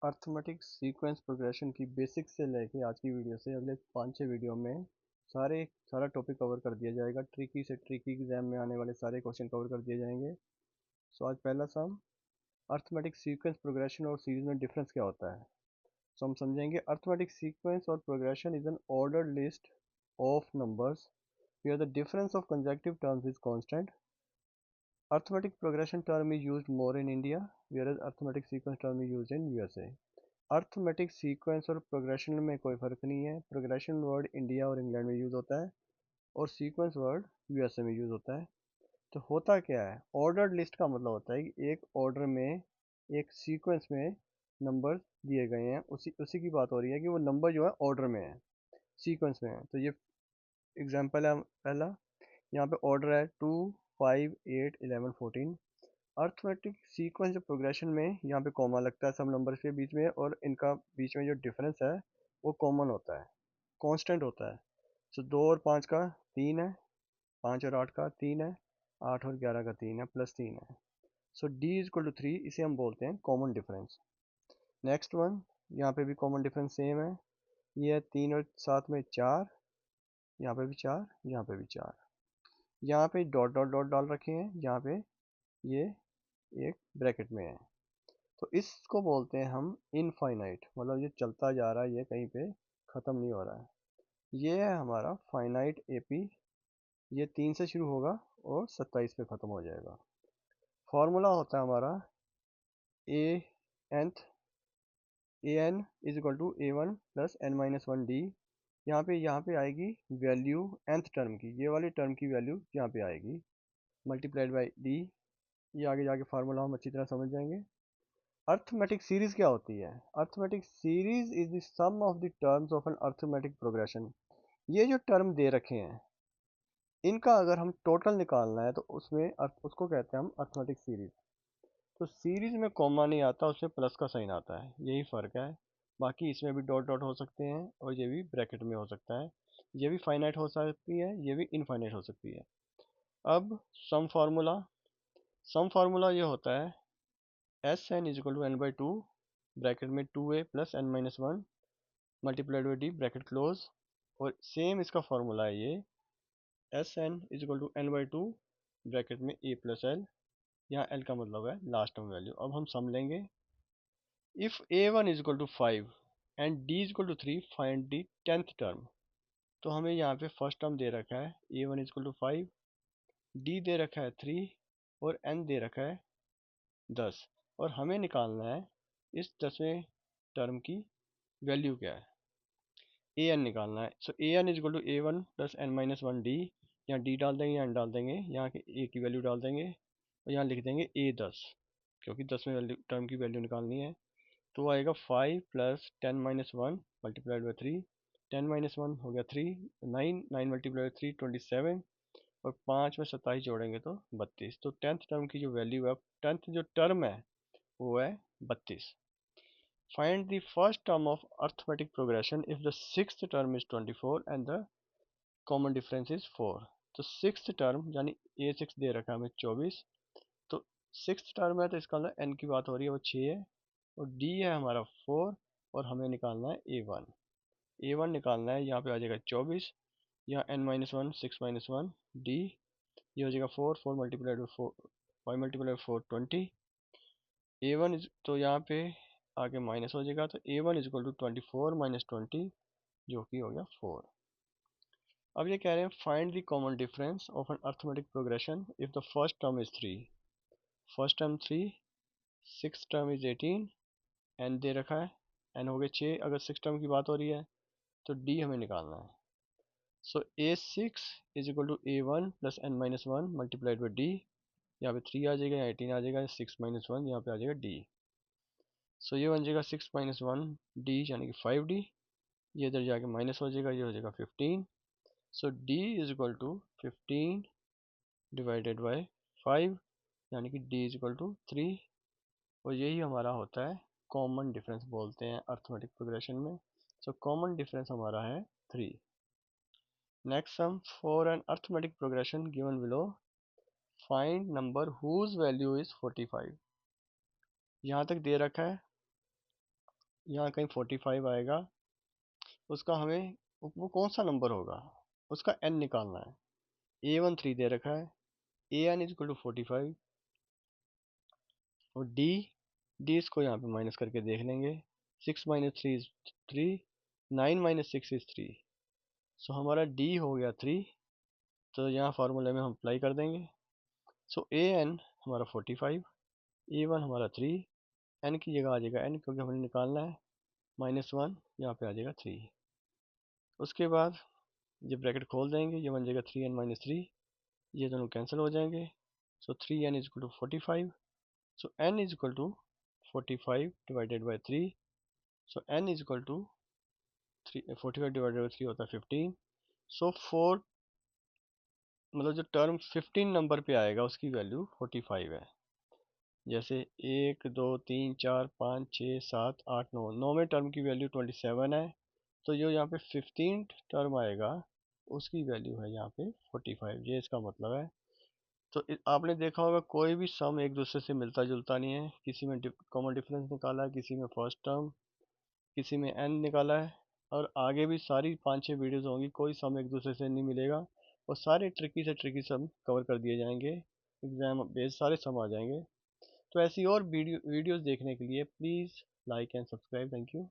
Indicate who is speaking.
Speaker 1: Arithmetic sequence progression की basic से लेके आज की वीडियो से अगले 5-6 वीडियो में सारा टॉपिक कवर कर दिया जाएगा। ट्रिकी से ट्रिकी एग्जाम में आने वाले सारे क्वेश्चन कवर कर दिए जाएंगे। सो आज पहला सम, अर्थमेटिक सीक्वेंस प्रोग्रेशन और सीरीज में डिफरेंस क्या होता है। सो हम समझेंगे अर्थमेटिक सीक्वेंस और progression is an ordered list of numbers where the difference of consecutive terms is constant. Arithmetic progression term is used more in India, whereas arithmetic sequence term is used in USA. Arithmetic sequence और progression में कोई फ़र्क नहीं है। Progression word India और England में use होता है और सीक्वेंस वर्ड यूएसए में यूज़ होता है। तो होता क्या है, ऑर्डर्ड लिस्ट का मतलब होता है कि एक ऑर्डर में एक सीक्वेंस में नंबर दिए गए हैं, उसी उसी की बात हो रही है कि वो नंबर जो है ऑर्डर में है, सीक्वेंस में है। तो ये एग्जांपल है पहला, यहाँ पे ऑर्डर है 2, 5, 8, 11, 14। अर्थमेटिक सीक्वेंस जो प्रोग्रेशन में यहाँ पे कॉमा लगता है सब नंबर्स के बीच में, और इनका बीच में जो डिफरेंस है वो कॉमन होता है, कांस्टेंट होता है। सो 2 और 5 का 3 है, 5 और 8 का 3 है, 8 और 11 का 3 है, प्लस 3 है। सो डी इज इक्वल टू 3, इसे हम बोलते हैं कॉमन डिफरेंस। नेक्स्ट वन, यहाँ पे भी कॉमन डिफरेंस सेम है, ये है 3 और 7 में 4, यहाँ पे भी 4, यहाँ पे भी 4। यहाँ पे डॉट डॉट डॉट डाल रखे हैं, यहाँ पे ये एक ब्रैकेट में है। तो इसको बोलते हैं हम इनफाइनाइट, मतलब ये चलता जा रहा है, ये कहीं पे ख़त्म नहीं हो रहा है। ये है हमारा फाइनाइट एपी, ये 3 से शुरू होगा और 27 पे ख़त्म हो जाएगा। फॉर्मूला होता है हमारा a n is equal to a one plus n minus one d. यहाँ पे आएगी वैल्यू nth टर्म की, ये वाली टर्म की वैल्यू यहाँ पे आएगी, मल्टीप्लाइड बाई डी। ये आगे जाके फार्मूला हम अच्छी तरह समझ जाएंगे। अर्थमेटिक सीरीज क्या होती है? Arithmetic series is the sum of the terms of an arithmetic progression. ये जो टर्म दे रखे हैं, इनका अगर हम टोटल निकालना है तो उसको कहते हैं हम अर्थमेटिक सीरीज। तो सीरीज में कॉमा नहीं आता, उसमें प्लस का साइन आता है, यही फ़र्क है। बाकी इसमें भी डॉट डॉट हो सकते हैं और ये भी ब्रैकेट में हो सकता है। ये भी फाइनाइट हो सकती है, ये भी इनफाइनाइट हो सकती है। अब सम फार्मूला ये होता है S n is equal to n by two, bracket में 2a plus n minus one multiplied by d, bracket close. और सेम इसका फार्मूला है ये, S n is equal to n by two, bracket में a plus l, यहाँ l का मतलब है लास्ट टर्म वैल्यू। अब हम सम लेंगे, if a one is equal to 5 and d is equal to 3 find the 10th term. तो हमें यहाँ पे फर्स्ट टर्म दे रखा है a one is equal to 5, d दे रखा है 3 और एन दे रखा है 10, और हमें निकालना है इस 10वें टर्म की वैल्यू क्या है, ए एन निकालना है। So a n is equal to a one plus n minus one d, यहाँ डी डाल देंगे, यहाँ डाल देंगे, यहाँ के ए की वैल्यू डाल देंगे और यहाँ लिख देंगे ए 10, क्योंकि 10वें वैल्यू टर्म की वैल्यू निकालनी है। तो आएगा 5 plus 10 minus one multiplied by 3, 10 minus one हो गया 3, 9, 9 मल्टीप्लाइड 3 27, और 5 में 27 जोड़ेंगे तो 32। तो 10th टर्म की जो वैल्यू है, 10th जो टर्म है वो है 32। Find the first term of arithmetic progression if the sixth term is 24 and the common difference is 4। तो सिक्स टर्म यानी ए सिक्स दे रखा है हमें 24, तो सिक्स टर्म है तो इसका मतलब एन की बात हो रही है वो 6 है, और डी है हमारा 4, और हमें निकालना है ए वन। ए वन निकालना है, यहाँ पे आ जाएगा 24, यहाँ n minus one 6 minus one d, ये हो जाएगा 4, 4 multiplied by 4, 5 multiplied 4 20। A one तो यहाँ पे आगे माइनस हो जाएगा, तो a one is equal to 24 minus 20, जो कि हो गया 4। अब ये कह रहे हैं find the common difference of an arithmetic progression if the first term is 3, first term 3, six term is 18, n दे रखा है, एन हो गया 6, अगर सिक्स टर्म की बात हो रही है तो डी हमें निकालना है। So a six is equal to a one plus n minus one multiplied by d, यहाँ पे 3 आ जाएगा, यहाँ 18 आ जाएगा, 6 माइनस वन यहाँ पे आ जाएगा डी। सो ये बन जाएगा 6 माइनस वन डी यानी कि 5d, ये इधर जाके माइनस हो जाएगा, ये हो जाएगा 15। So d is equal to 15 divided by 5, यानी कि d इज इक्वल टू 3, और यही हमारा होता है कॉमन डिफरेंस बोलते हैं अर्थमेटिक प्रोग्रेशन में। सो कॉमन डिफरेंस हमारा है 3। Next sum, for an arithmetic progression given below find number whose value is 45। यहाँ तक दे रखा है यहाँ कहीं 45 आएगा, उसका हमें वो कौन सा नंबर होगा उसका n निकालना है। A1 3 दे रखा है, an इज इक्वल टू 45 और d इसको यहाँ पे माइनस करके देख लेंगे। 6 माइनस 3 इज 3, 9 माइनस 6 इज 3, सो हमारा d हो गया 3। तो यहाँ फार्मूले में हम अप्लाई कर देंगे। सो an हमारा 45, a1 हमारा 3, n की जगह आ जाएगा n क्योंकि हमें निकालना है -1, यहाँ पे आ जाएगा 3। उसके बाद ये ब्रैकेट खोल देंगे, ये बन जाएगा 3n माइनस 3, ये दोनों कैंसिल हो जाएंगे। So 3n is equal to 45, so n is equal to 45 divided by 3, so n is equal to 45 divided by 3 होता है 15। सो 4 मतलब जो टर्म 15 नंबर पे आएगा उसकी वैल्यू 45 है। जैसे 1 2 3 4 5 6 7 8 9, 9 में टर्म की वैल्यू 27 है, तो जो यहाँ पे 15 टर्म आएगा उसकी वैल्यू है यहाँ पे 45, ये इसका मतलब है। तो आपने देखा होगा कोई भी सम एक दूसरे से मिलता जुलता नहीं है, किसी में कॉमन डिफरेंस निकाला है, किसी में फर्स्ट टर्म, किसी में n निकाला है, और आगे भी सारी 5-6 वीडियोस होंगी, कोई सम एक दूसरे से नहीं मिलेगा और सारे ट्रिकी से ट्रिकी सम कवर कर दिए जाएंगे, एग्जाम बेस सारे सम आ जाएंगे। तो ऐसी और वीडियोस देखने के लिए please like and subscribe. Thank you.